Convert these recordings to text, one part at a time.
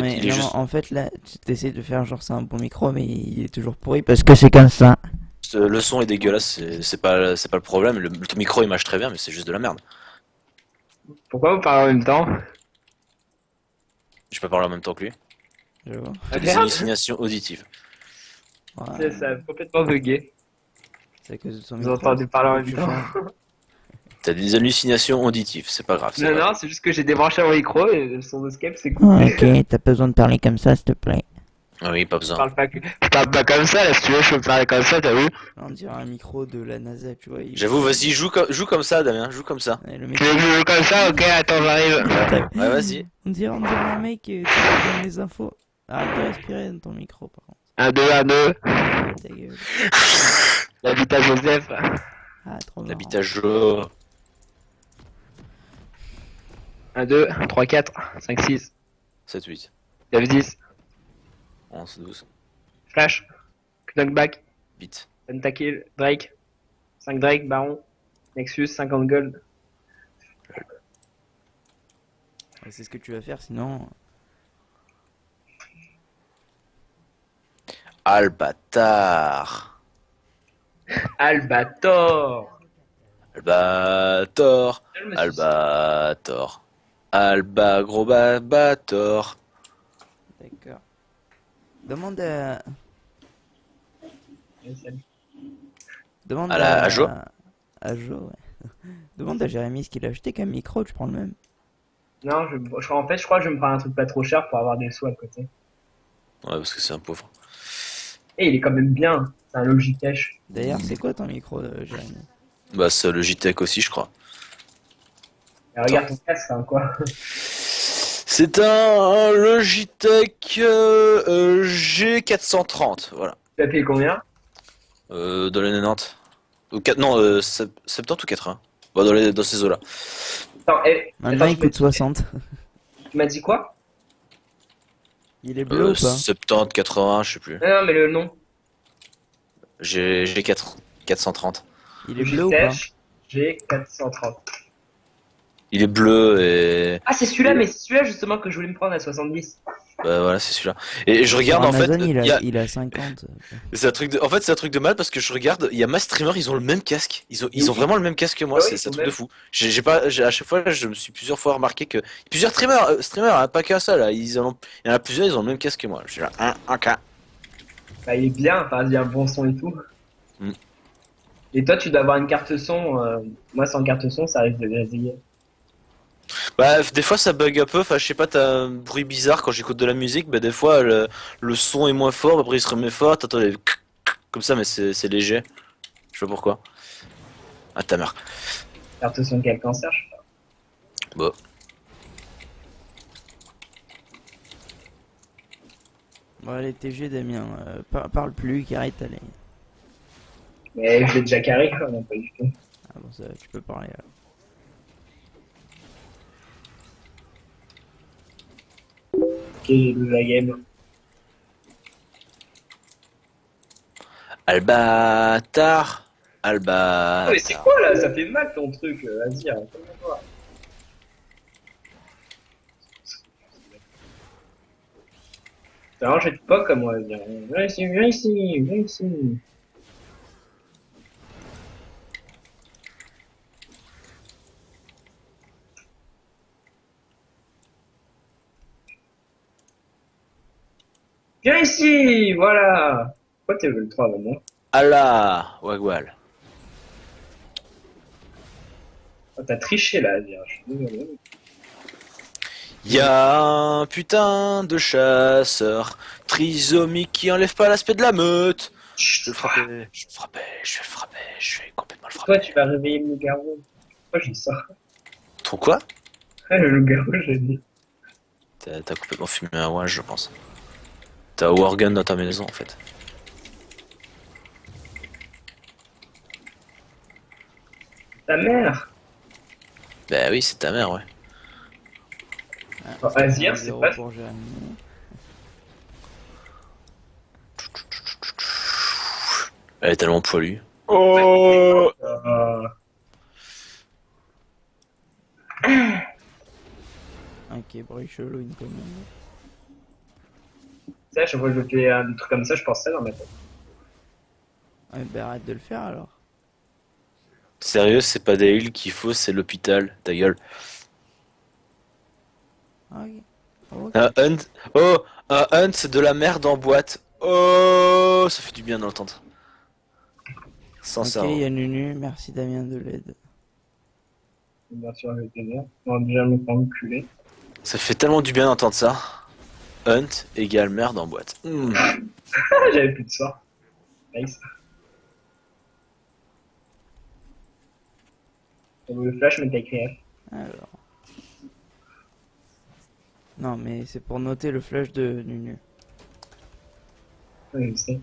mais, il est non, juste. en fait là, tu essaies de faire genre c'est un bon micro, mais il est toujours pourri parce que c'est comme ça. Le son est dégueulasse, c'est pas le problème. Le micro il marche très bien, mais c'est juste de la merde. Pourquoi vous parlez en même temps? Je peux parler en même temps que lui. Je vois. Ah J'ai des merde. hallucinations auditives. C'est Ouais, ça a complètement bugué. c'est à cause de ton Vous micro. entendez parler en Faut que même tu temps. changes. T'as des hallucinations auditives, c'est pas grave, c'est Non, pas non, grave. c'est juste que j'ai débranché mon micro et le son de Skype s'est Ah, coupé. ok, t'as pas besoin de parler comme ça, s'il te plaît. Ah oui, pas Je besoin. parle pas, je parle pas comme ça, là, si tu veux, je peux parler comme ça, t'as vu? On dirait un micro de la NASA, tu vois. J'avoue, vas-y, joue comme ça, Damien, joue comme ça. Ouais, le Tu mec, veux que je joue comme ça? Ok, attends, j'arrive. Ouais, vas-y. on dirait un mec tu sais, qui donne les infos. Arrête de respirer dans ton micro, par contre. Un, deux. Ta gueule. L'habitat Joseph. Ah, trop marrant. L'habitage 1, 2, 3, 4, 5, 6, 7, 8, 9, 10. 11, 12, Flash. Knockback. bit. Pentakill. Drake. 5 Drake. Baron. Nexus. 50 gold. Ouais, c'est ce que tu vas faire, sinon. Albatar. Albator. Albator. Je me suis Albator. Alba, gros bator. D'accord. Demande à. dit. Demande À Jo. À Jo, ouais. Demande à Jérémy ce qu'il a acheté comme micro, tu prends le même. Non, en fait, je crois que je vais me prendre un truc pas trop cher pour avoir des sous à côté. Ouais, parce que c'est un pauvre. Et il est quand même bien. C'est un Logitech. D'ailleurs, c'est quoi ton micro, Jérémy? Bah, c'est le JTEC aussi, je crois. Et regarde ton casque, hein, quoi. C'est un Logitech G430, voilà. Tu as payé combien? Dans les 90. Non, 70 ou 80. Bah, dans ces eaux-là. Attends, Maintenant, il coûte 60. tu m'as dit quoi? Il est bleu ou pas? 70, 80, je sais plus. Non, non, mais le nom. J'ai 430. Il est bleu ou pas? Logitech G430. Il est bleu et... Ah, c'est celui-là, mais c'est celui-là justement que je voulais me prendre à 70. Bah voilà, c'est celui-là. Et je Sur regarde en fait, Amazon, il y a... il a 50. c'est un truc de... En fait, c'est un truc de mal parce que je regarde, il y a ma streamer, ils ont le même casque. Ils ont vraiment le même casque que moi, Ah oui, c'est un ils truc de même. fou. À chaque fois, je me suis plusieurs fois remarqué que plusieurs streamers, hein, pas qu'un seul, là, il y en a plusieurs, ils ont le même casque que moi. Je suis là, un cas. Bah, il est bien, enfin, il y a un bon son et tout. Mm. Et toi, tu dois avoir une carte son. Moi, sans carte son, ça risque de grésiller. Bah, des fois ça bug un peu, enfin je sais pas, t'as un bruit bizarre quand j'écoute de la musique, bah des fois le son est moins fort, après il se remet fort, t'entends les comme ça, mais c'est léger. Je sais pas pourquoi. Ah ta mère. Carte son qui a le cancer, je sais pas. Bon. Bon, allez, TG, Damien, parle plus, Carré, allez. Mais je l'ai déjà carré, quoi, non, pas du tout. Ah bon, ça, tu peux parler alors. Ok, j'ai lu la game. Albatar. Ah, mais c'est Albatar. quoi là? Ça fait mal ton truc. Vas-y, raconte-moi. C'est un jeu de POC, comme on va dire. Viens ici, viens ici, viens ici. Viens ici, voilà. Pourquoi t'es level 3 maintenant? Allah. Wagwal. Oh, t'as triché là, Azir. Je suis désolé. Y'a un putain de chasseur trisomique qui enlève pas l'aspect de la meute. Je vais le frapper, je vais le frapper, je vais le frapper, je vais complètement le frapper. Toi, tu vas réveiller le loup-garou. Pourquoi j'ai ça? Trop quoi? Ah, le loup-garou, j'ai dit. T'as complètement fumé un wash, je pense. T'as un Worgen dans ta maison en fait. Ta mère. Bah oui, c'est ta mère, ouais. Ah, Oh, ça fait Azir, 1 c'est zéro pas. pour Jérémy. Elle est tellement poilue. Oh. Ok, bruit chelou, une commande. Ça, chaque fois que je fais des trucs comme ça, je pense ça dans ma tête. Ouais, bah arrête de le faire alors. Sérieux, c'est pas des heals qu'il faut, c'est l'hôpital. Ta gueule. Ah, ok. Ok. Un hunt. Oh, un hunt, c'est de la merde en boîte. Oh, ça fait du bien d'entendre. Sans Ok, cerveau. il y a Nunu, merci Damien de l'aide. Bien sûr, je vais t'aider. On va déjà me faire enculer. Ça fait tellement du bien d'entendre ça. Hunt égale merde en boîte. Ah, j'avais plus de sort. Nice. On veut le flash, mais t'as écrit F. Alors. Non, mais c'est pour noter le flash de Nunu. Oui, je sais.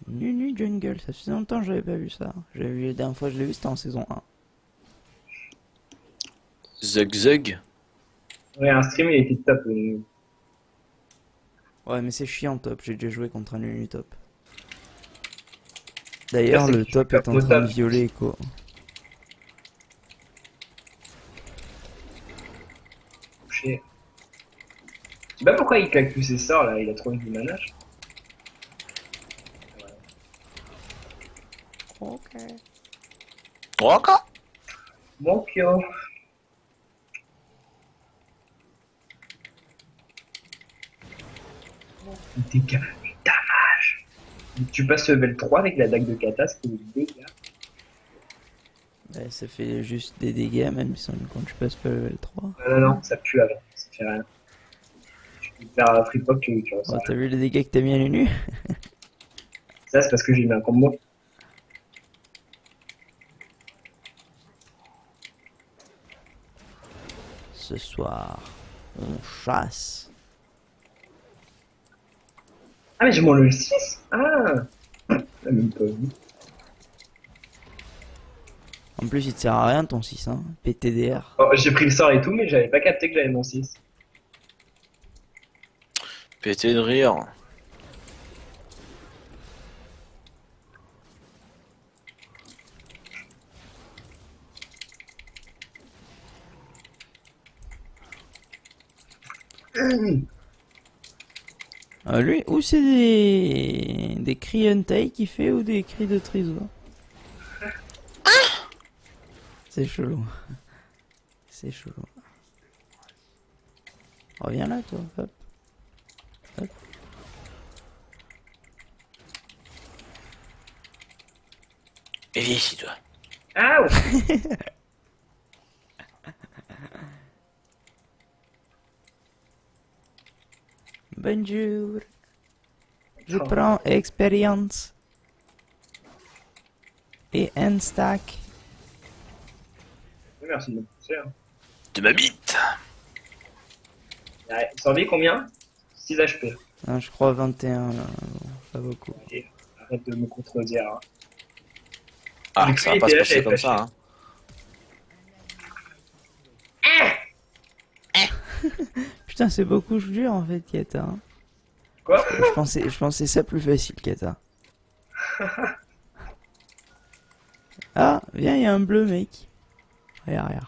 Nunu Jungle, ça faisait longtemps que j'avais pas vu ça. J'avais vu la dernière fois que je l'ai vu, c'était en saison 1. Zug Zug. Ouais, un stream, il était top. Ouais, mais c'est chiant top, j'ai déjà joué contre un Nunu top. D'ailleurs, c'est le que top tu est en capes train au de top. violer Echo. Touché. Je sais pas pourquoi il claque plus ses sorts là, il a trop du manage. Ok. Encore. Bon Kyo. Dégâts. Damage. Tu passes level 3 avec la dague de kata, c'est des dégâts. Bah, ça fait juste des dégâts, même si quand tu passes pas le level 3. Non, non, non, ça pue avant, ça fait rien. Tu peux faire un free pop, tu ressens Oh, rien. t'as vu les dégâts que t'as mis à Nunu? Ça, c'est parce que j'ai mis un combo. Ce soir, on chasse. Ah, mais j'ai mon level 6. Ah, même pas vu. En plus, il te sert à rien ton 6, hein. PTDR. Oh, j'ai pris le sort et tout, mais j'avais pas capté que j'avais mon 6. Pété de rire. Lui, ou c'est des cris Hentai qu'il fait ou des cris de trésor. C'est chelou. C'est chelou. Reviens là, toi. Hop. Hop. Et viens ici, toi. Ah, ouais. Bonjour. Je Oh. prends expérience. Et un stack. Merci de me pousser. Hein. De ma bite. Ouais, survie combien 6 HP. Ah, je crois 21 là. Bon, pas beaucoup. Et arrête de me contredire. Hein. Ah, Le ça va cri pas était se là, passer j'avais comme pas ça, hein. Putain, c'est beaucoup plus dur en fait, Kata. Hein. Quoi Je pensais ça plus facile, Kata. Ah, viens, il y a un bleu, mec. Regarde, regarde.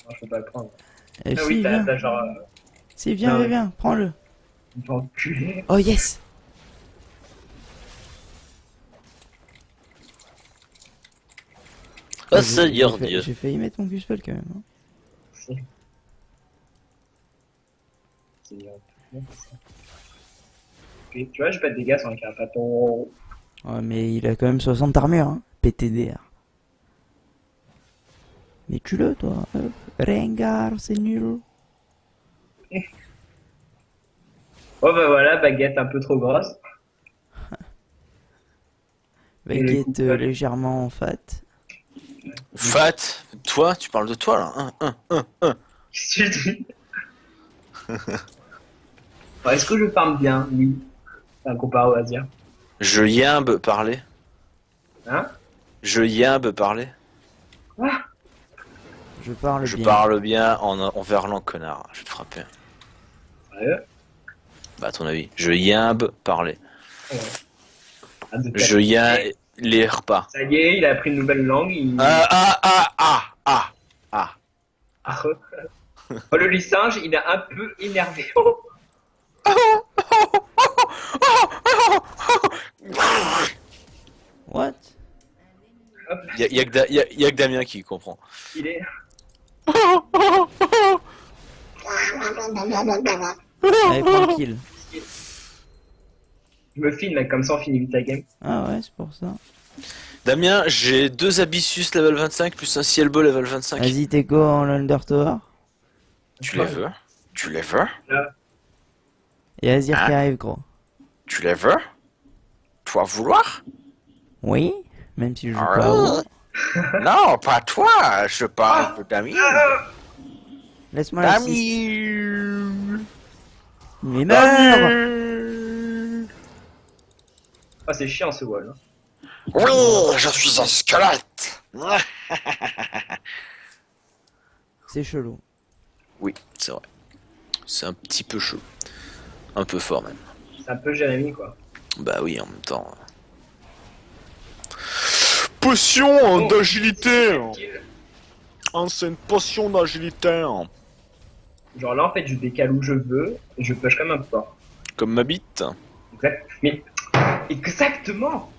Non, je peux pas le prendre. Eh, Ah si, oui, viens. t'as genre. Si, viens, Ah viens, oui. viens, prends-le. Il va enculer. Oh, yes. Oh, J'ai- Seigneur j'ai Dieu. J'ai failli mettre mon Q-spell quand même. Hein. Si. C'est bien. Ok, tu vois, j'ai pas de dégâts sur un carapaton. Ouais, mais il a quand même 60 armures, hein. PTDR. Mais tue-le, toi. Hop. Rengar, c'est nul. Oh bah voilà, baguette un peu trop grosse. Baguette légèrement fat. Fat. Toi, tu parles de toi, là. Qu'est-ce que tu dis Bon, est-ce que je farme bien Oui. Enfin, comparé au Asia. Je yimbe parler. Hein Je yimbe parler. Quoi Je parle Je bien. parle bien en verlan, connard. Je vais te frapper. Sérieux Bah, à ton avis. Je yimbe parler. Ouais. Ah, de Je taper. les repas. Ça y est, il a appris une nouvelle langue. Il... Ah. Ah. Oh, le lysinge, il est un peu énervé. What? Hop, Y a que Damien qui comprend. il est. Allez, tranquille. Je me filme, mec, comme ça on finit vite la game. Ah ouais, c'est pour ça. Damien, j'ai 2 Abyssus level 25 plus un Cielbo level 25. Vas-y, t'es go en Undertower. Tu les veux? Tu les veux? Et Azir Ah. qui arrive, gros. Tu les veux? Toi vouloir? Oui, même si je joue Ah pas à ouais. WoW. Non, pas toi, je parle de Damien. Laisse-moi l'assist. Damien. Mais meurs! Damien. Ah, c'est chiant ce wall. Hein. Oui, je suis un squelette. C'est chelou. Oui, c'est vrai. C'est un petit peu chaud. Un peu fort même. C'est un peu Jérémy quoi. Bah oui, en même temps. Potion d'agilité. C'est une potion d'agilité. Genre là en fait je décale où je veux et je push comme un porc. Comme ma bite. Exact. Mais exactement.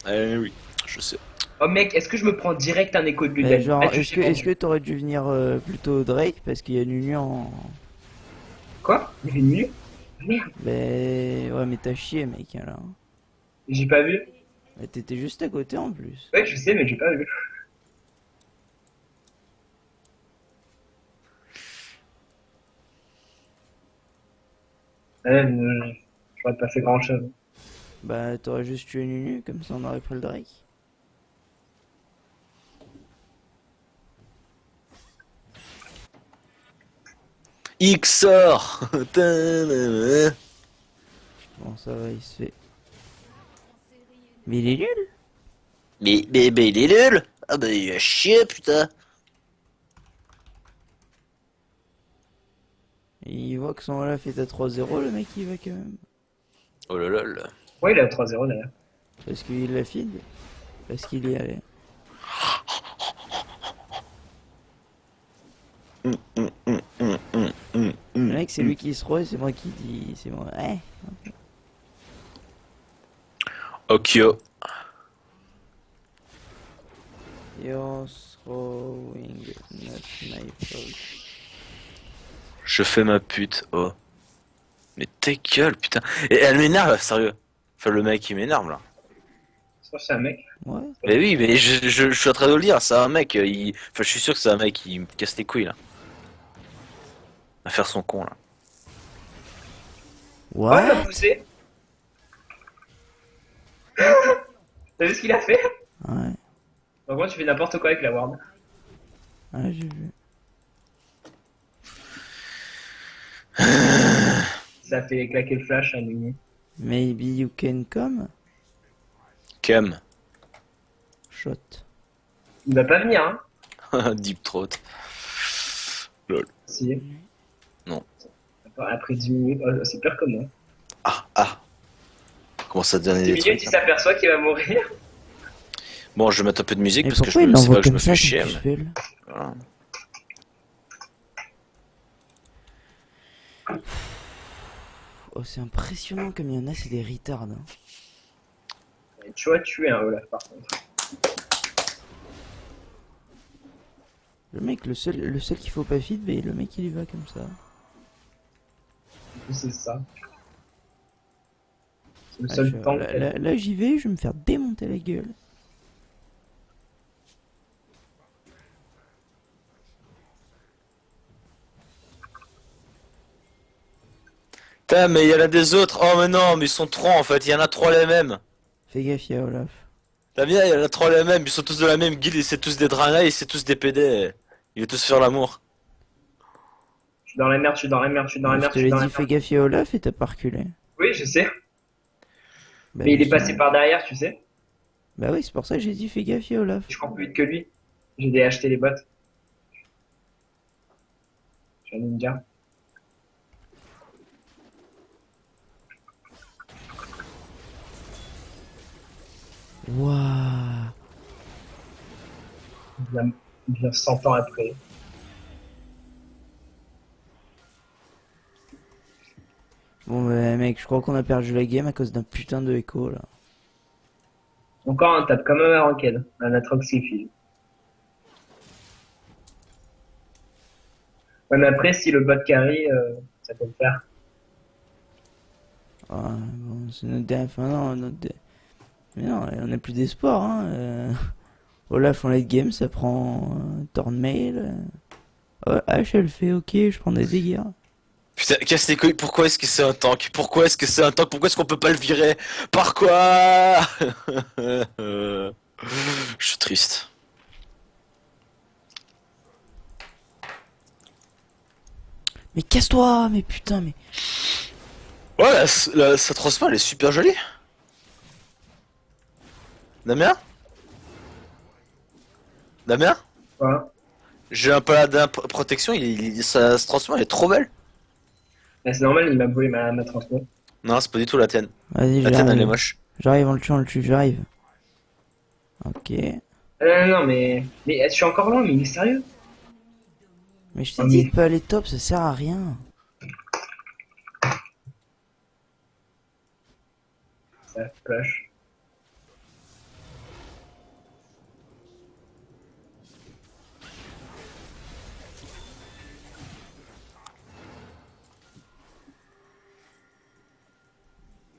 Eh oui, je sais. Oh mec, est-ce que je me prends direct un écho de Mais Ludel? genre, Ah, tu est-ce sais que, pas. est-ce que t'aurais dû venir plutôt Drake parce qu'il y a Nunu en. Quoi? Il y avait une minute? Merde, Ben ouais, mais t'as chié, mec, là. j'ai pas vu. Bah, t'étais juste à côté en plus. Ouais, je sais, mais j'ai pas vu. Ouais, j'aurais pas fait grand chose. Bah, t'aurais juste tué Nunu, comme ça on aurait pris le Drake. XOR. Bon, ça va, il se fait. Mais il est nul! Mais il est nul. Ah bah il a chier putain. Il voit que son Olaf est à 3-0, le mec il va quand même. Oh là là là. Ouais, il est à 3-0 d'ailleurs. Parce qu'il la feed. Parce qu'il y est allé. Le mec, c'est lui qui se roule et c'est moi qui dis. C'est moi. Ouais. Okyo. You're throwing not my fault. Je fais ma pute. Oh. Mais ta gueule putain. Et elle m'énerve sérieux. Enfin le mec il m'énerve là. Ça, c'est un mec. Ouais. Mais oui mais je suis en train de le dire. C'est un mec. Enfin je suis sûr que c'est un mec qui me casse les couilles là. À faire son con là. Ouais, il m'a What? poussé. T'as vu ce qu'il a fait? Ouais. En gros, tu fais n'importe quoi avec la ward. Ouais, j'ai vu. Ça fait claquer le flash à Nunu. Maybe you can come? Cam. Shot. Il va pas venir, hein. Deep throat. Si. Non. Après 10 minutes, oh, c'est pire que moi. Ah. Comment ça donne 10 des minutes, trucs il là. s'aperçoit qu'il va mourir. Bon je vais mettre un peu de musique Mais parce que pourquoi il c'est l'envoie pas que je comme me ça, fais chier. son Mais... spell? Voilà. Oh, c'est impressionnant comme il y en a, c'est des retards. Hein. Tu vois, tuer un Olaf par contre. Le mec, le seul qu'il faut pas feed, mais le mec il y va comme ça. Du coup, c'est ça. C'est le Ah, seul temps. là, j'y vais, je vais me faire démonter la gueule. Putain mais il y en a des autres. Oh mais non mais ils sont trois en fait. Il y en a trois les mêmes. Fais gaffe, y'a Olaf. T'as bien, il y en a trois les mêmes, ils sont tous de la même guilde, et c'est tous des dranailles, et c'est tous des PD. Ils veulent tous faire l'amour. Je suis dans la merde, je suis dans la merde, je suis dans la Je merde, te je suis l'ai dans la dit, merde. fais gaffe, y'a Olaf et t'as pas reculé. Oui, je sais. Bah, Mais il est justement. passé par derrière, tu sais. Bah oui, c'est pour ça que j'ai dit, fais gaffe, y'a Olaf. Je cours plus vite que lui. J'ai acheté les bottes. Je suis un ninja. Waouh. Bien 100 ans après. Bon bah mec, je crois qu'on a perdu la game à cause d'un putain de écho là. Encore un tape comme un Ranked, un Atroxyphile. Ouais, mais après, si le bot carry, ça peut le faire. Ah, bon, c'est notre dernière... Enfin non, Mais non, on n'a plus d'espoir hein. Olaf en late game, ça prend Thornmail. H elle fait ok, je prends des dégâts. Putain, casse les couilles, pourquoi est-ce que c'est un tank? Pourquoi est-ce que c'est un tank? Pourquoi est-ce qu'on peut pas le virer? Par quoi? Je suis triste. Mais casse-toi, mais putain, mais... Ouais, sa transform elle est super jolie. Damien? Damien? Voilà. J'ai un paladin protection, sa transform elle est trop belle. Mais c'est normal, il m'a volé ma transmo. Non, c'est pas du tout la tienne. Vas-y, La tienne elle est j'arrive. moche. J'arrive, on le tue, j'arrive. Ok. Non, mais je suis encore loin, mais il est sérieux? Mais je t'ai Ah, dit mais- de pas aller top, ça sert à rien. Ça flash.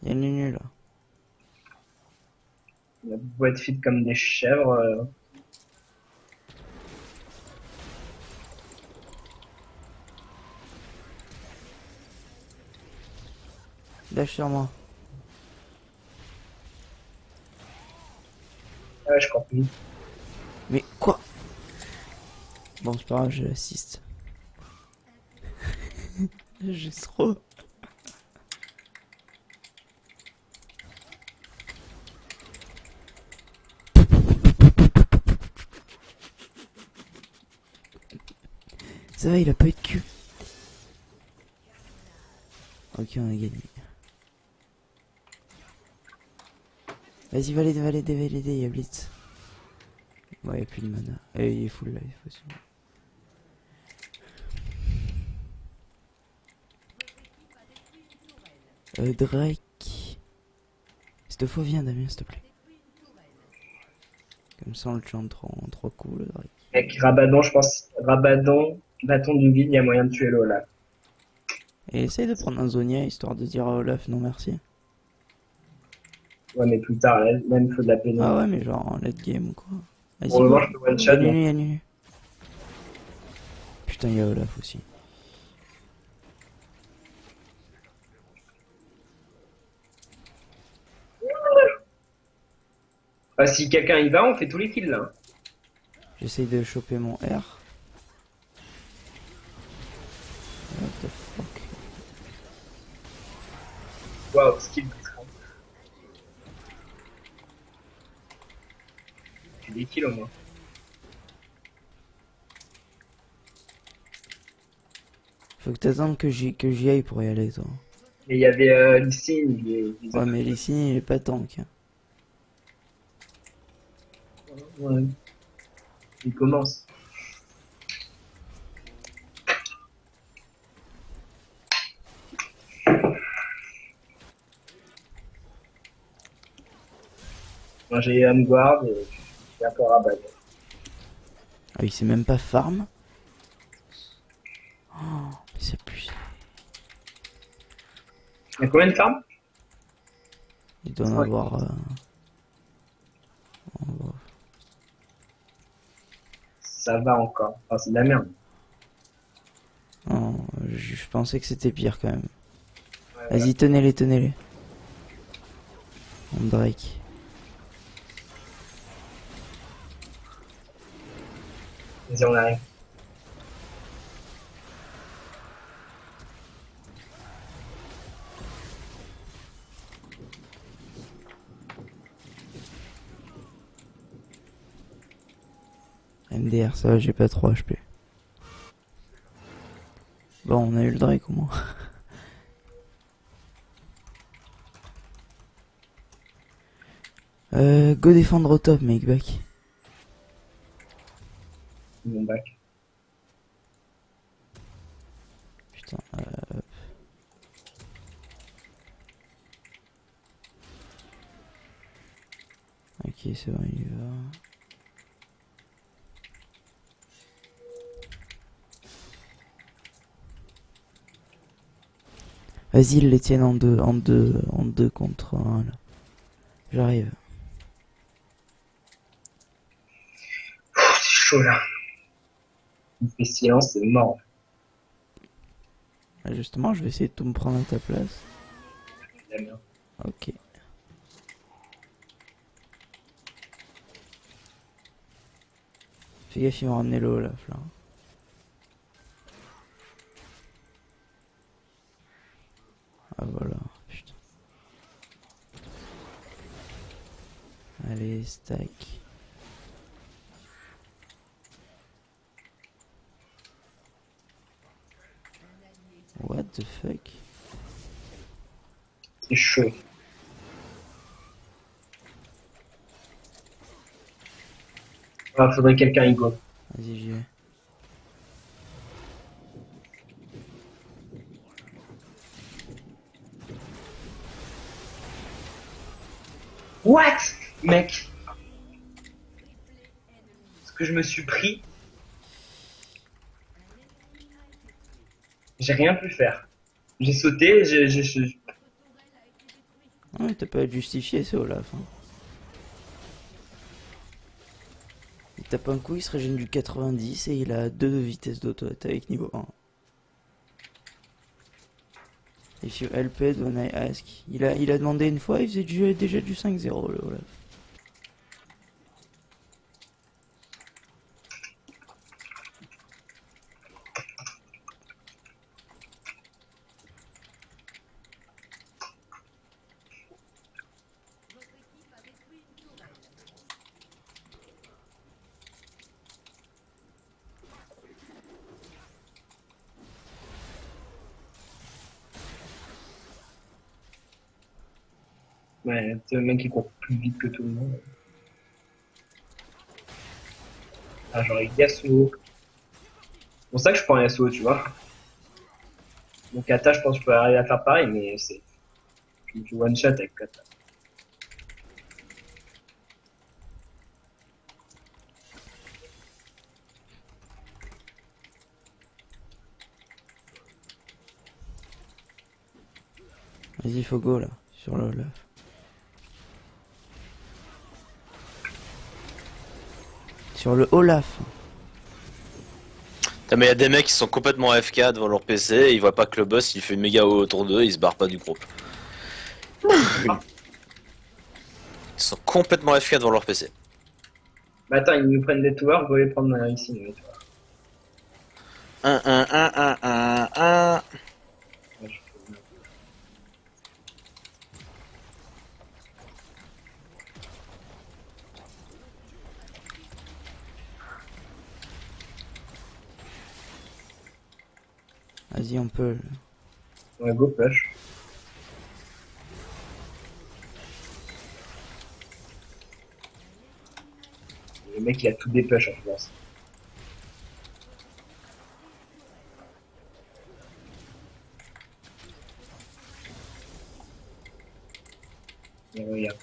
Y'a le nul là. On a beau être fit comme des chèvres. Dash sur moi. Ouais, je crois plus. Mais quoi? Bon, c'est pas grave, je l'assiste. J'ai trop. Ça va, il a pas eu de cul. Ok, on a gagné. Vas-y, valide, y'a Blitz. Ouais, y'a plus de mana. Et il est full life aussi. Drake. Cette fois, viens, Damien, s'il te plaît. Comme ça, on le tue en 3 coups, le Drake. Avec Rabadon, je pense. Rabadon, bâton du vide, il y a moyen de tuer Lola. Et essaye de prendre un Zonia histoire de dire à Olaf non merci. Ouais, mais plus tard, là, même faut de la peine. Ah ouais, mais genre en late game ou quoi. Vas-y, Pour le go. moment, je peux one shot. Y'a Nunu. Putain, y'a Olaf aussi. Ah, si quelqu'un y va, on fait tous les kills là. J'essaye de choper mon R. What the fuck. Waouh, skill. J'ai des kills au moins. Faut que t'attendes que j'y aille pour y aller, toi. Et il y avait Lysine, Ouais, mais ici, il est pas tank. Hein. Ouais. Il commence. Moi j'ai Guard et j'ai encore Rabad. Ah, il sait même pas farm. Oh, mais c'est plus. Il y a combien de farms? Il doit en Ouais. avoir. Ça va encore. Enfin, c'est de la merde. Oh, je pensais que c'était pire quand même. Ouais, Vas-y, tenez-les. On Drake. Vas-y, on arrive. MDR, ça va, j'ai pas trop HP. Bon, on a eu le Drake au moins. Go défendre au top, make back. Mon bac. Putain, ok, c'est bon, il y va. Vas-y, ils les tiennent en deux contre un, là. J'arrive. C'est chaud là. Il fait silence, c'est mort. Ah, justement, je vais essayer de tout me prendre à ta place. J'aime bien. Ok. Fais gaffe, ils vont ramener l'eau là, là. Ah voilà, putain. Allez, stack. What the fuck? C'est chaud. Ah, faudrait que quelqu'un y go. Vas-y, j'y vais. What? Mec. Ce que je me suis pris, j'ai rien pu faire. J'ai sauté, Ah, mais t'as pas à te justifier, c'est Olaf. Hein. Il tape un coup, il se régène du 90 et il a 2 vitesses d'auto-attaque niveau 1. If you helped when I ask. Il a demandé une fois, il faisait déjà du 5-0 le Olaf. Ouais, c'est le mec qui court plus vite que tout le monde. Ah, genre avec Yasuo. C'est pour ça que je prends Yasuo, tu vois. Donc Kata, je pense que je peux arriver à faire pareil, mais c'est. Je me fais one shot avec Kata. Vas-y, faut go là, sur le Olaf. Sur le Olaf. Putain, mais y a des mecs qui sont complètement AFK devant leur PC, ils voient pas que le boss il fait méga haut autour d'eux, ils se barrent pas du groupe. Ils sont complètement AFK devant leur PC. Bah attends, ils nous prennent des towers, vous allez prendre ici les towers. 1. Ouais, je fais- Vas-y, on peut. Ouais, go push. Le mec il a tout des push en France. Et regarde.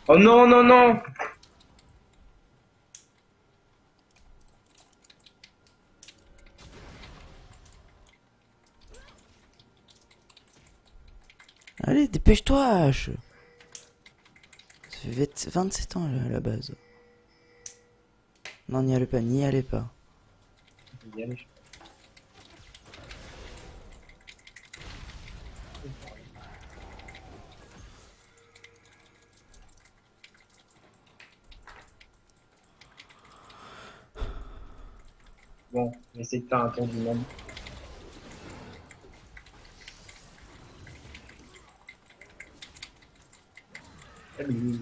Oh non, non, non! Allez, dépêche-toi, H. Ça fait 27 ans là, à la base. Non, n'y allez pas, n'y allez pas. Y aller, je- Bon, on va essayer de faire un tour du monde. Salut.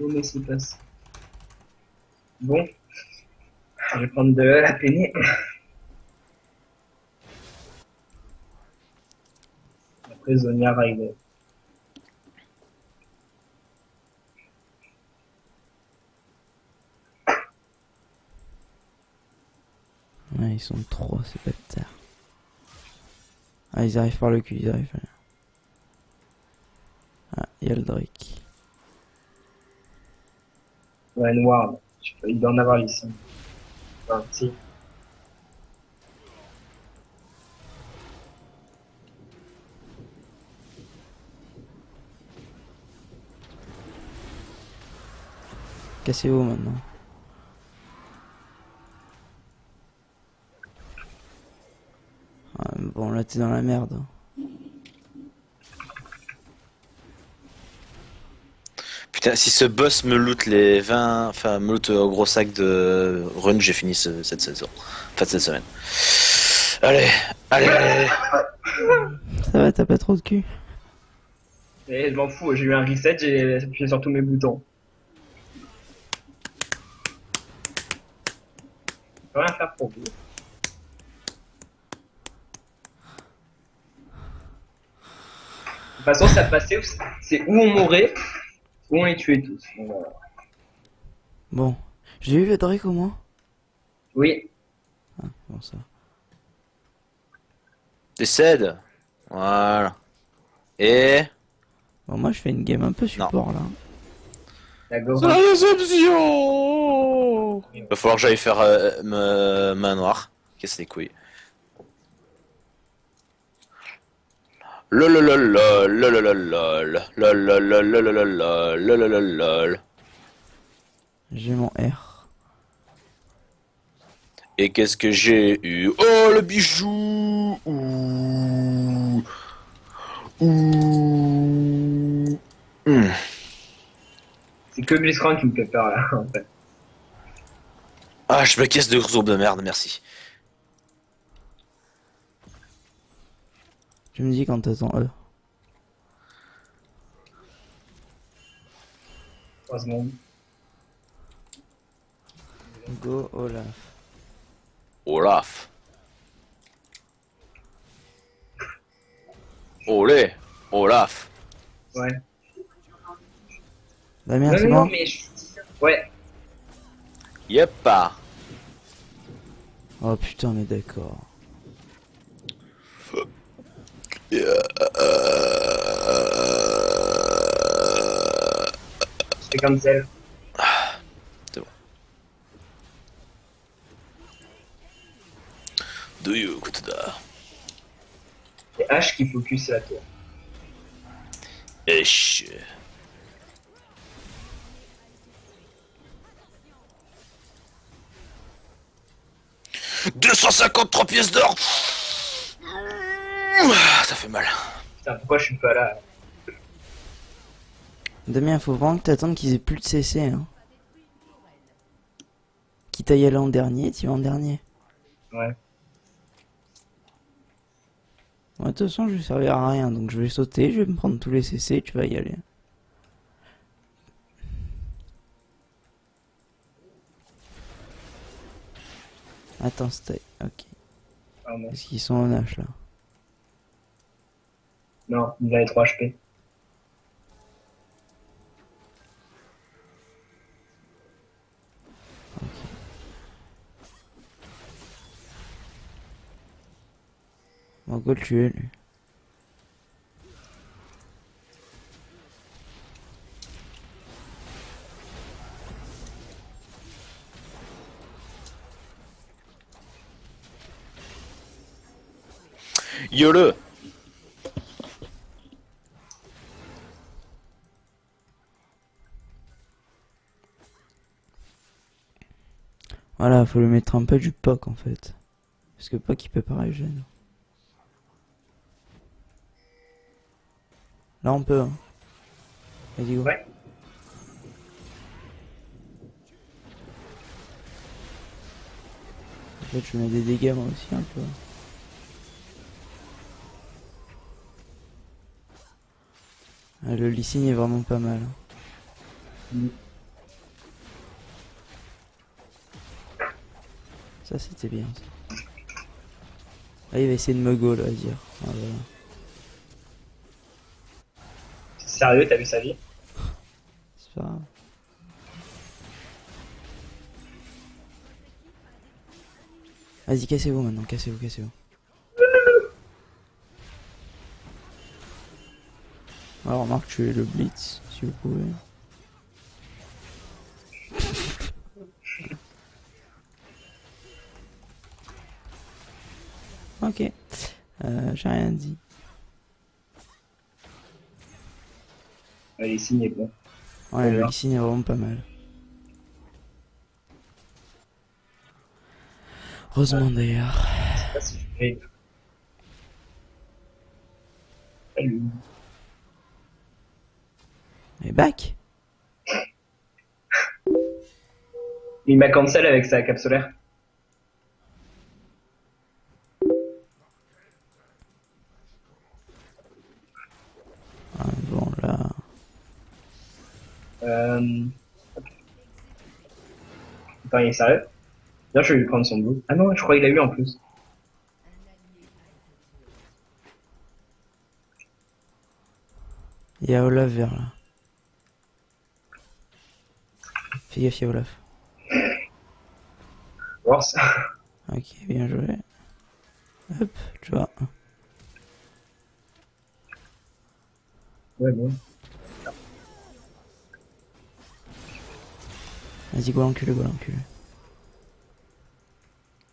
Où Messi passe. Bon, je vais prendre de la peinée. Après, Zonia arrive. Ouais, ils sont trois, c'est pas de terre. Ah, ils arrivent par le cul, ils arrivent. Ah, il y a le Drake. Ouais, noir. Il doit en avoir ici. Enfin, si. Cassez-vous maintenant. Ah, bon, là t'es dans la merde. Putain, si ce boss me loot les 20, enfin me loot au gros sac de run, j'ai fini cette saison. Enfin cette semaine. Allez, allez. Ça va, t'as pas trop de cul? Et je m'en fous, j'ai eu un reset, j'ai appuyé sur tous mes boutons. Je peux rien faire pour vous. De toute façon, ça passait, c'est où on mourait, où on les tuait tous. Donc, voilà. Bon, j'ai eu le Drake au moins. Oui, Ah, bon ça. Décède. Voilà. Et... Bon, moi je fais une game un peu Non. support là. la C'est Gora. la déception. Va falloir que j'aille faire main noire. Casse les couilles. Lolololol, lolololol, lolololol, lolololol. J'ai mon R. Et qu'est-ce que j'ai eu? Oh le bijou! Ouh. Ouh. C'est que Blitzcrank qui me fait peur là, en fait. Ah, je me casse de gros de merde, merci. Tu me dis quand t'attends E. 3 secondes. Go Olaf. Olaf. Olé. Olaf. Ouais. Damien, Non, c'est non, bon? mais ouais. Yeppa. Oh putain, on est d'accord. Je fais cancel. C'est bon. Do you Kutada? C'est H qui focus la tour. Esh. « 253 pièces d'or. Ça fait mal. Putain, pourquoi je suis pas là? Damien, faut vraiment que t'attendes qu'ils aient plus de CC. Hein. Quitte à y aller en dernier, tu vas en dernier. Ouais. Moi, de toute façon, je vais servir à rien, donc je vais sauter, je vais me prendre tous les CC, tu vas y aller. Attends, stay. Ok. Pardon. Est-ce qu'ils sont en H là? Non, il avait 3 HP. On va go le tuer lui. Yole. Voilà, faut lui mettre un peu du POC en fait. Parce que POC il peut pareil gêne. Là on peut. Hein. Vas-y go. Ouais. En fait je mets des dégâts moi aussi un peu. Ah, le Lee Sin est vraiment pas mal. Hein. Mm. Ça c'était bien ça. Ah, il va essayer de me go là, à dire. Ah, voilà. Sérieux, t'as vu sa vie? C'est pas grave. Vas-y, cassez-vous maintenant, cassez-vous, cassez-vous. Alors, remarque, tuez le Blitz, si vous pouvez. Ok. J'ai rien dit. Les signes est bon. Ouais, le Voilà. Lee Sin est vraiment pas mal. Heureusement d'ailleurs. Je sais pas si je fais. Salut. Et back. Il m'a cancel avec sa cape solaire. Ah, bon, là. Attends, il est sérieux? Bien, je vais lui prendre son blue. Ah non, je crois qu'il a eu en plus. Il y a Olaf vers là. Fais gaffe, il y a Olaf. Worse. Ok, bien joué. Hop, tu vois. Ouais, bon. Vas-y, go l'enculé, go l'enculé.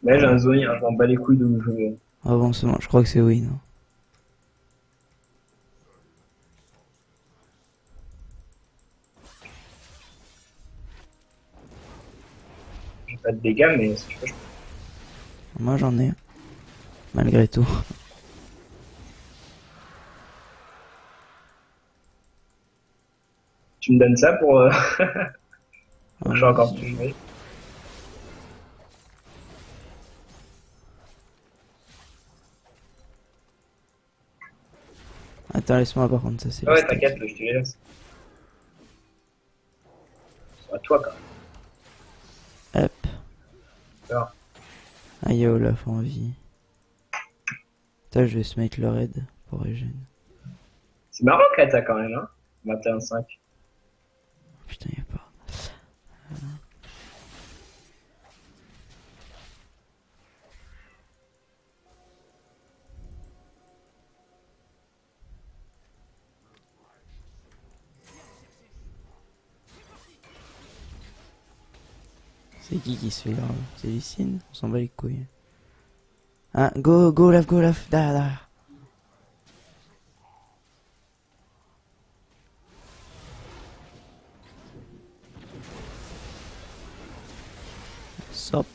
Là, j'ai un zoning, hein, je m'en bats les couilles d'où je vais. Avancement, je crois que c'est win. Hein. J'ai pas de dégâts, mais si tu veux, Moi j'en ai. Malgré tout. tu me donnes ça pour. Ah, Je suis encore vas-y. plus joué. Attends, laisse-moi par contre, ça c'est Ah le ouais, stack. t'inquiète, je te les laisse. C'est à toi, quand même. Hop. Alors, Ah, il y a Olaf en vie. Putain, je vais se mettre le raid pour régène. c'est marrant que t'as quand même, hein. 21-5. Putain, il y a pas. C'est qui se fait grave? C'est Lee Sin? On s'en bat les couilles. Ah, go, go Olaf, derrière, derrière. Sop.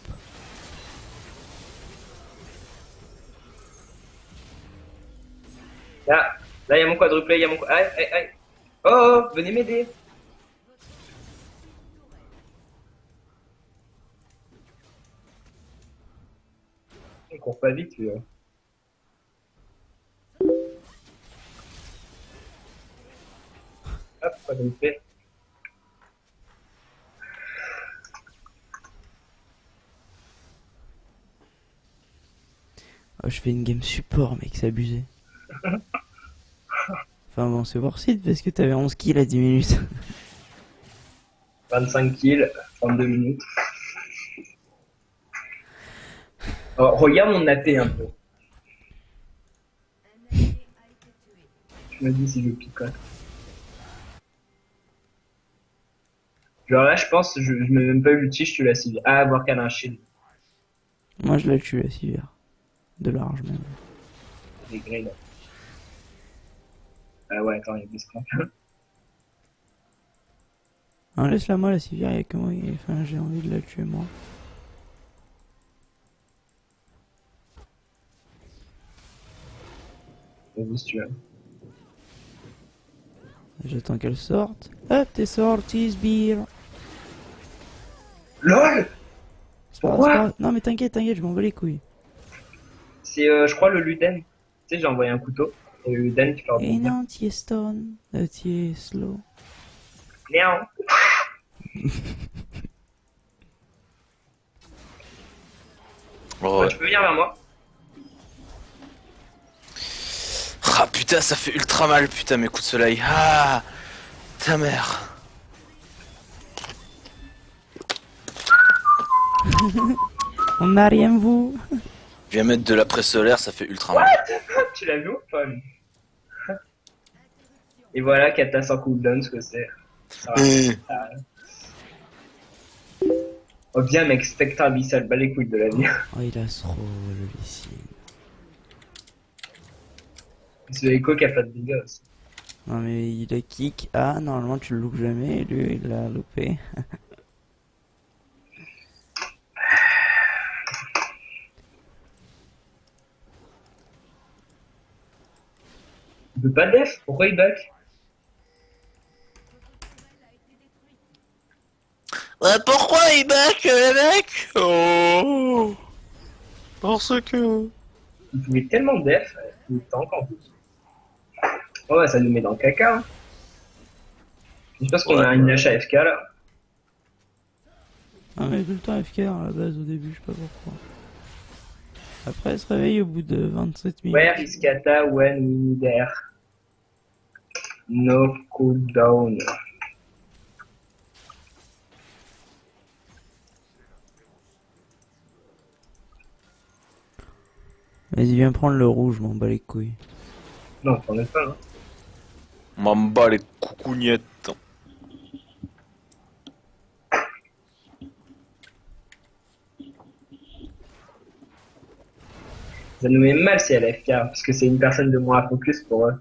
Là, il y a mon quadruplé, il y a mon. Aïe, aïe, aïe. Oh, oh, venez m'aider. Il court pas vite, lui. Hop, quadruplé. Oh, je fais une game support, mec, c'est abusé. Enfin bon, c'est worth it parce que t'avais 11 kills à 10 minutes. 25 kills, 32 minutes. Oh, regarde mon AP un peu. Tu me dis si je picote. Genre là, je pense, je mets même pas eu l'ulti, je te la civile. Ah, voir qu'elle a un shield. Moi je la tue la civière. De large même. Des grilles, là. Ah ouais, attends, il y a des scraps. Hein, laisse-la moi la civière, y'a que moi, enfin j'ai envie de la tuer moi. Vas-y, si tu veux. J'attends qu'elle sorte. Hop, t'es sorti, sbire. LOL! C'est pas grave, Quoi? c'est pas grave. Non mais t'inquiète, je m'en bats les couilles. C'est, je crois, le Luden. Tu sais, j'ai envoyé un couteau. Et le Luden qui leur Et dit. non, t'y es stone, t'y es slow. Miaou! Oh, Ouais, ouais. tu peux venir vers moi. Ah putain, ça fait ultra mal, putain, mes coups de soleil. Ah, ta mère. On n'a rien vu. Viens mettre de la presse solaire, ça fait ultra mal. Tu l'as vu ou pas lui? Et voilà, Kata sans cooldown, ce que c'est. Ça va. Ça- Oh bien mec, Spectre Abyssal, bas les couilles de la vie. Oh, il a trop le lessive. C'est Echo qui a pas de dégâts aussi. Non mais il a kick. Ah, normalement tu le loupes jamais. Et lui, il l'a loupé. Il peut pas def? Pourquoi il back? Ouais, pourquoi il back, les mecs? Oh, parce que... Il pouvait tellement def, tout le temps en plus. Oh ouais, ça nous met dans le caca. Hein. Je pense qu'on Ouais. a une lâche AFK là. Ah mais tout le temps FK à la base au début, je sais pas pourquoi. Après elle se réveille au bout de 27 minutes. Where is Kata when we need her? No cooldown. Vas-y viens prendre le rouge, m'en bats les couilles. Non, t'en es pas. Hein. M'en bats les coucougnettes. Ça nous met mal si elle est AFK, parce que c'est une personne de moins à focus pour eux.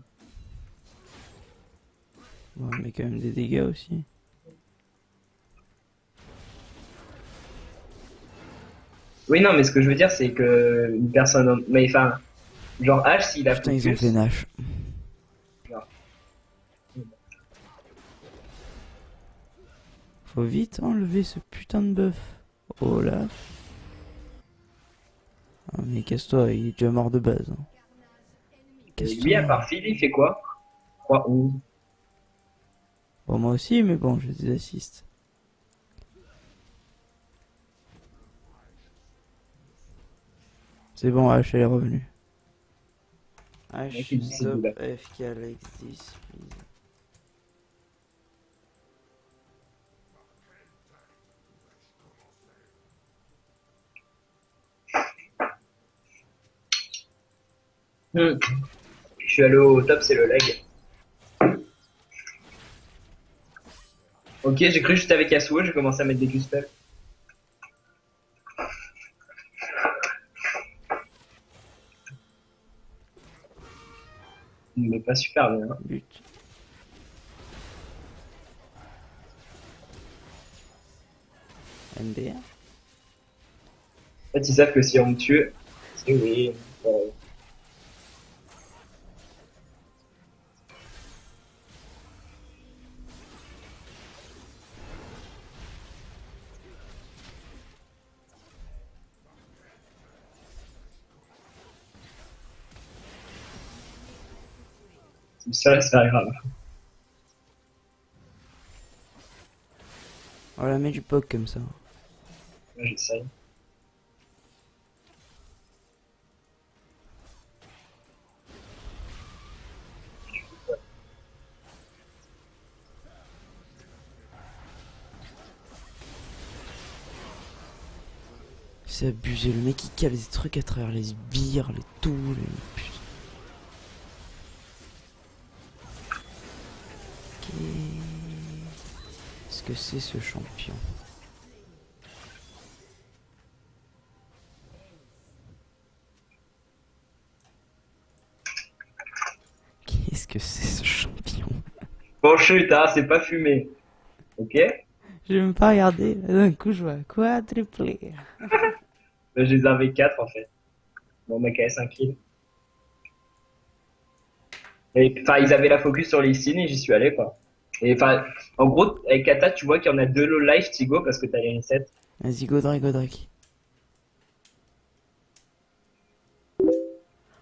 Ouais, mais quand même des dégâts aussi. Oui, non, mais ce que je veux dire, c'est que une personne. Mais enfin, genre H, s'il a Putain focus. ils ont fait Nash. genre, Faut vite enlever ce putain de buff. Oh là. Ah mais casse-toi, il est déjà mort de base. Hein. et Casse-toi. lui, à part Phil, il fait quoi? 3-11. Bon moi aussi mais bon j'ai des assists. C'est bon H elle est revenue. Mec, H il dit c'est stop nul, là. AFK like this please. Je suis allé au top, c'est le lag. Ok, j'ai cru que j'étais avec Yasuo, j'ai commencé à mettre des Q-spells. Mais pas super bien. Hein. But. MBR. En fait, ils savent que si on me tue, c'est oui. Ça, c'est pas grave. On la met du poke comme ça. Moi, j'essaye. C'est abusé, le mec il cale des trucs à travers les sbires, les tout, les... Putain. Qu'est-ce que c'est ce champion? Qu'est-ce que c'est ce champion? Bon, chut, hein, c'est pas fumé. Ok? J'ai même pas regardé, d'un coup je vois quadruplé. Là, je les avais 4 en fait. Bon, mec, à 5 kills. Et enfin, ils avaient la focus sur les signes et j'y suis allé quoi. Et enfin, en gros, avec Kata, tu vois qu'il y en a 2 low life, Tigo, parce que t'as les reset. Vas-y Godric, Godric.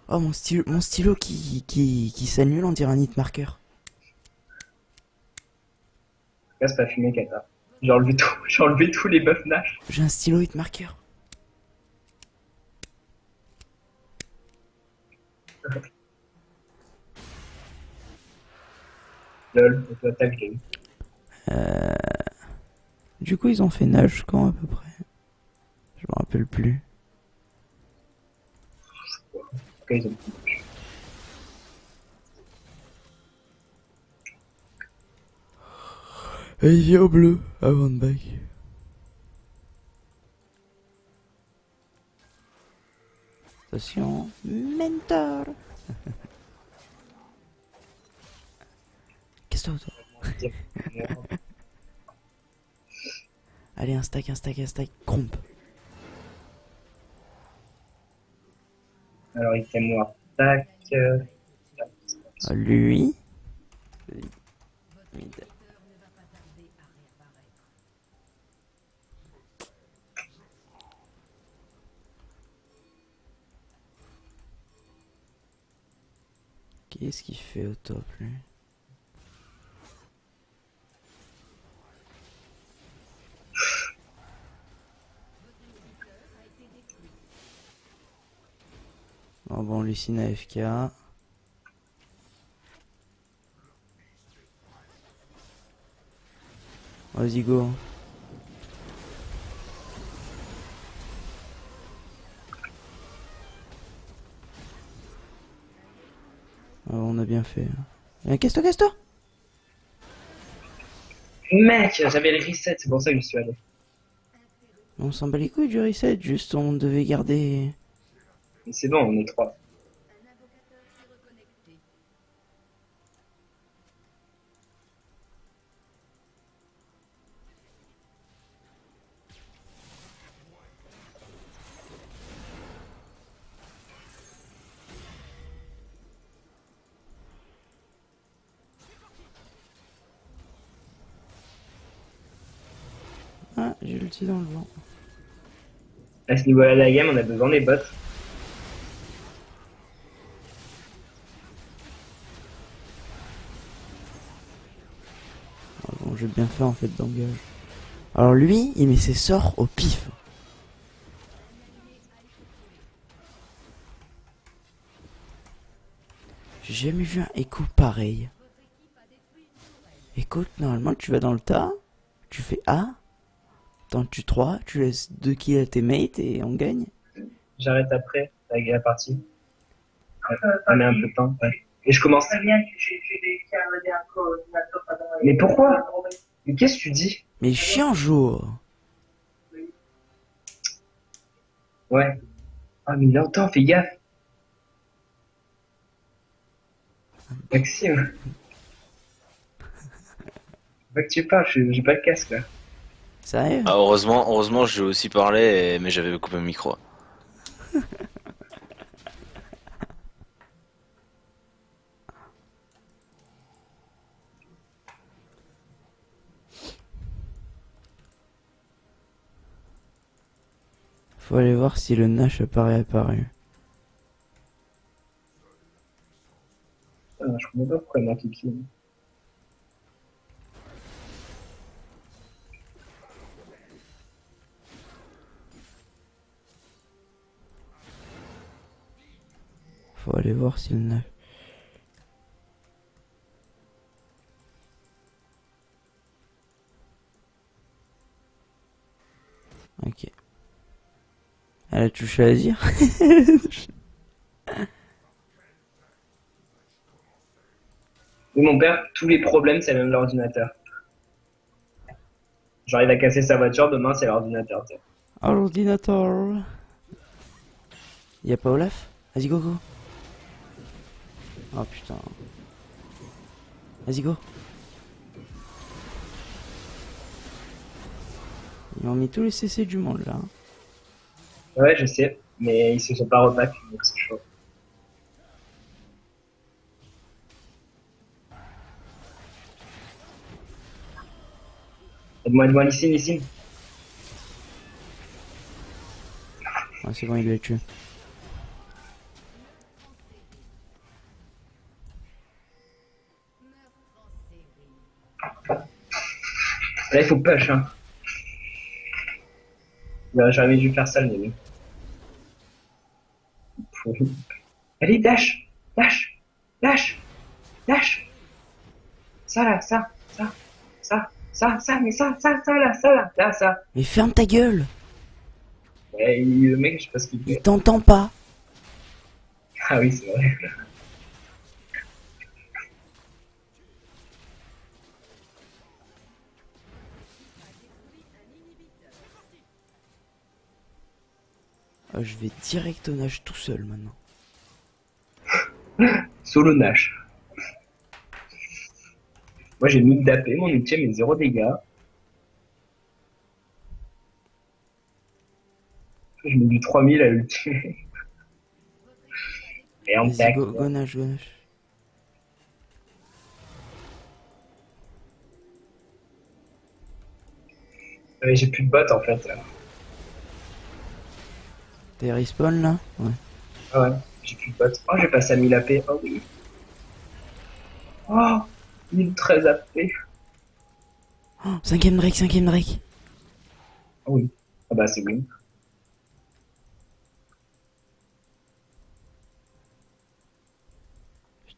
Oh mon stylo qui s'annule, on dirait un hit marker. Là, c'est pas fumé, Kata. J'ai enlevé tout, j'ai enlevé tous les buffs Nash. J'ai un stylo hit marker. Lol, auto-attaque, game. Du coup, ils ont fait nage quand à peu près? Je me rappelle plus. En tout cas, ils ont Et il vient au bleu avant de back. Attention, mentor. Qu'est-ce que toi? Allez, un stack, cromp. Alors, il t'aime noir. Tac. Lui. Qu'est-ce qu'il fait au top, lui? Oh bon, Lucine AFK. Vas-y, go. Oh, on a bien fait. Casse-toi. Mec, j'avais le reset, c'est pour ça que je suis allé. On s'en bat les couilles du reset, juste on devait garder... Mais c'est bon, on est 3. Ah, j'ai l'ulti dans le vent. À ce niveau-là de la game, on a besoin des bots. Ah bon, j'ai bien fait en fait d'engage. Alors lui, il met ses sorts au pif. J'ai jamais vu un écho pareil. Écoute, normalement tu vas dans le tas, tu fais A, t'en tues 3, tu laisses 2 kills à tes mates et on gagne. J'arrête après avec la partie. On met un peu de temps. Ouais. Et je commence. Mais pourquoi? Mais qu'est-ce que tu dis? Mais chiant jour. Ouais. Ah mais il entend, fais gaffe. Maxime. Faut pas que tu parles, j'ai pas de casque là. Sérieux? Ah, heureusement, j'ai aussi parlé, mais j'avais coupé le micro. Faut aller voir si le Nash apparaît apparu. Ah, je comprends pas pourquoi il manque ici. Faut aller voir si le Nash... Ok. Elle a touché à dire. Et mon père, tous les problèmes, c'est même l'ordinateur. J'arrive à casser sa voiture, demain c'est l'ordinateur. Tu sais. Ordinateur. Y'a pas Olaf? Vas-y, go, go. Oh putain. Vas-y, go. Ils ont mis tous les CC du monde là. Ouais, je sais, mais ils se sont pas repack, donc c'est chaud. Aide-moi, Lissine. Ouais, c'est bon, il l'a tué. Là, il faut push, hein. Il aurait jamais dû faire ça, le début. Allez, dash! Lâche, lâche, lâche. Ça là, ça, mais là, ça. Mais ferme ta gueule! Et le mec, je sais pas ce qu'il Il fait. t'entend pas! Ah oui, c'est vrai. Je vais direct au nage tout seul maintenant. Solo Nash. Moi j'ai 1000 d'AP, mon ultime est 0 dégâts. Je mets du 3000 à l'ultime. Et en Vas-y, tac. go nage, go nage. J'ai plus de bots en fait. T'es respawn là? Ouais. Ah ouais, j'ai plus de bots. Oh, j'ai passé à 1000 AP. Oh oui. Oh, 1013 AP. Oh, cinquième Drake, cinquième Drake. Oh oui. Ah bah c'est win.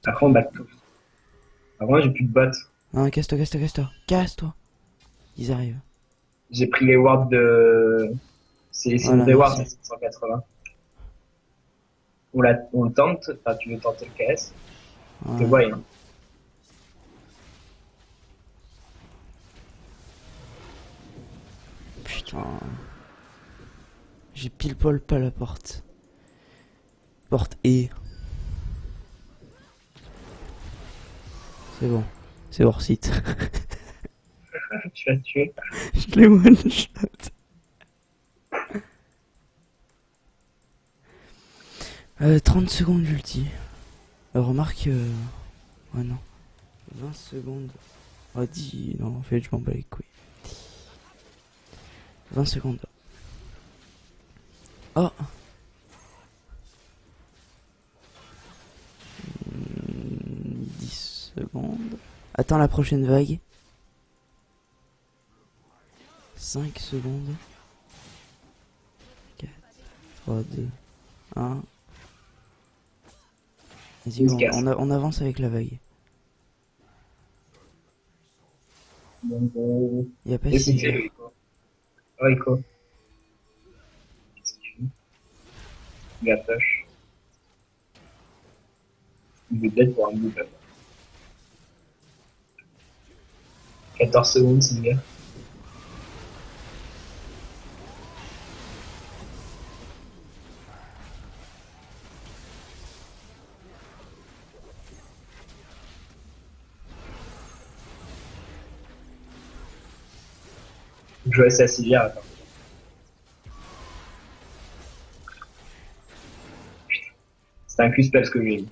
Après on bat tous. Avant j'ai plus de bots. Non, casse-toi, casse-toi, casse-toi. Casse-toi. Ils arrivent. J'ai pris les wards de... C'est Voilà, une reward, merci. c'est 780. On le tente, enfin tu veux tenter le KS. Je te Ouais. vois, hein. Putain. J'ai pile poil pas la porte. Porte E. C'est bon. C'est hors site. Tu vas tuer. Je l'ai one shot. 30 secondes j'ulti. Remarque. Ouais, non. 20 secondes. Oh, 10. Non, en fait, je m'en bats les couilles. 20 secondes. Oh! 10 secondes. Attends la prochaine vague. 5 secondes. 4, 3, 2, 1. Vas-y, Il se casse. on avance avec la vague. Donc, Il y a pas qu'est-ce si. qu'il fait, Echo? Oh, Echo. Qu'est-ce qu'il fait? Il attache. Il est dead pour un bout, là. 14 secondes, c'est bien. Je vais essayer à Sylvia, attends. C'est un Q-spell ce que j'ai mis.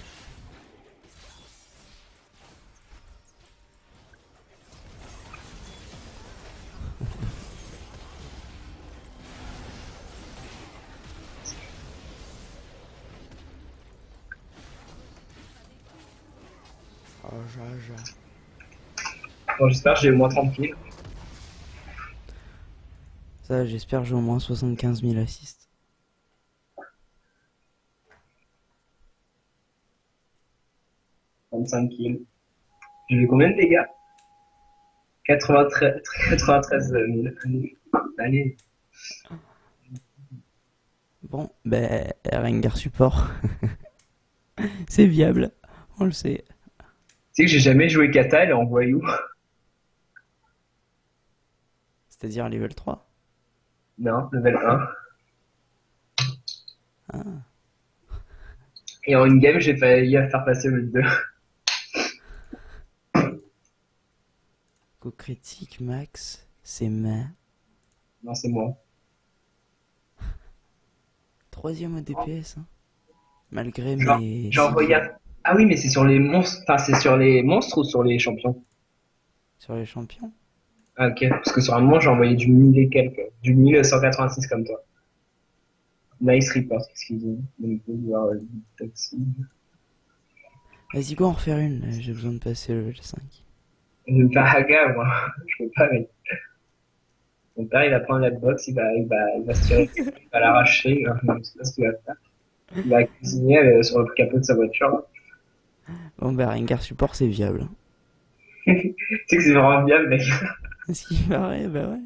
Oh, Bon, j'espère que j'ai au moins 30 kills. Ça, j'espère que j'ai au moins 75 000 assists. – 25 kills. J'ai eu combien de dégâts? 93 000. Allez. Allez. Bon, ben, Rengar support. C'est viable, on le sait. Tu sais que j'ai jamais joué Kata, elle est en voyou. C'est-à-dire level 3. Non, level 1. Ah. Et en une game, j'ai failli faire passer le 2. Coup critique max, c'est ma. Non, c'est moi. Troisième au DPS, hein. Malgré Genre, mes. j'ai envoyé un... Ah oui, mais c'est sur les monstres. Enfin, c'est sur les monstres ou sur les champions? Sur les champions. Ah, ok. Parce que sur un moment, j'ai envoyé du 1000 et quelques. Du 1186 comme toi. Nice report, excusez-moi. Donc, vous pouvez voir le taxi. Vas-y, go en refaire une, là, j'ai besoin de passer le level 5. Je vais me faire haga, moi. Je peux pas, mais. Mon père, il va prendre la box, il va se tirer, il va l'arracher, je sais pas ce qu'il va faire. Il va cuisiner sur le capot de sa voiture. Bon, bah, Rengar support, c'est viable. Tu sais que c'est vraiment viable, mec. Ce qui paraît, bah ouais.